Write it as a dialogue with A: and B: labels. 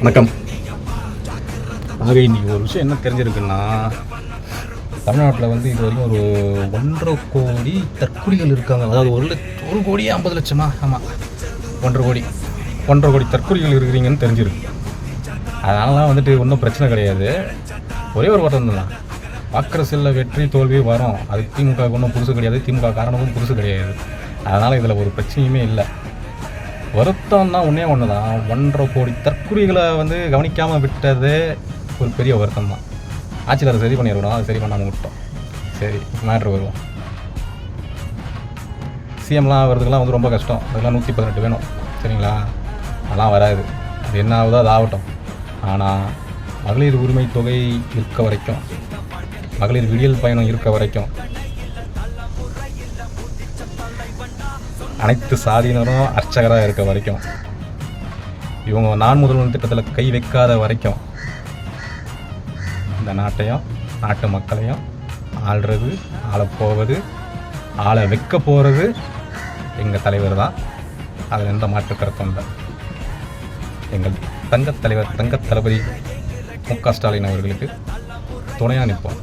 A: வணக்கம். ஆக இன்றைக்கி ஒரு விஷயம் என்ன தெரிஞ்சிருக்குன்னா, தமிழ்நாட்டில் வந்து இது வரைக்கும் ஒரு 1.5 கோடி தற்கொலைகள் இருக்காங்க. அதாவது 1 கோடி 50 லட்சமா? ஆமாம், 1.5 கோடி தற்கொலைகள் இருக்கிறீங்கன்னு தெரிஞ்சிருக்கு. அதனாலலாம் வந்துட்டு ஒன்றும் பிரச்சனை கிடையாது. ஒரே ஒரு வருத்தம் தான், பார்க்குற செல்ல வெற்றி தோல்வி வரும். அது திமுக ஒன்றும் புதுசு கிடையாது, திமுக காரணமும் புதுசு கிடையாது. அதனால் இதில் ஒரு பிரச்சனையுமே இல்லை. வருத்தம்னா ஒன்றே ஒன்று தான், 1.5 கோடி தற்கொலைகளை வந்து கவனிக்காமல் விட்டது ஒரு பெரிய வருத்தம் தான். ஆட்சியில் அதை சரி பண்ணிடணும், அதை சரி பண்ணாமல் விட்டோம். சரி, மேட்ரு வருவோம். சிஎம்லாம் வர்றதுக்கெலாம் வந்து ரொம்ப கஷ்டம். அதெல்லாம் 118 வேணும், சரிங்களா? அதெல்லாம் வராது. அது என்ன ஆகுதோ அது ஆகட்டும். ஆனால் மகளிர் உரிமை தொகை இருக்க வரைக்கும், மகளிர் விடியல் பயணம் இருக்க வரைக்கும், அனைத்து சாதியினரும் அர்ச்சகராக இருக்க வரைக்கும், இவங்க நான் முதல்வன் திட்டத்தில் கை வைக்காத வரைக்கும், இந்த நாட்டையும் நாட்டு மக்களையும் ஆள்றது, ஆளப்போவது, ஆளை வைக்க போகிறது எங்கள் தலைவர் தான். அதில் எந்த மாற்று கருத்தும் இல்லை. எங்கள் தங்கத் தலைவர், தங்கத் தளபதி மு.க. ஸ்டாலின் அவர்களுக்கு துணையாக நிற்போம்.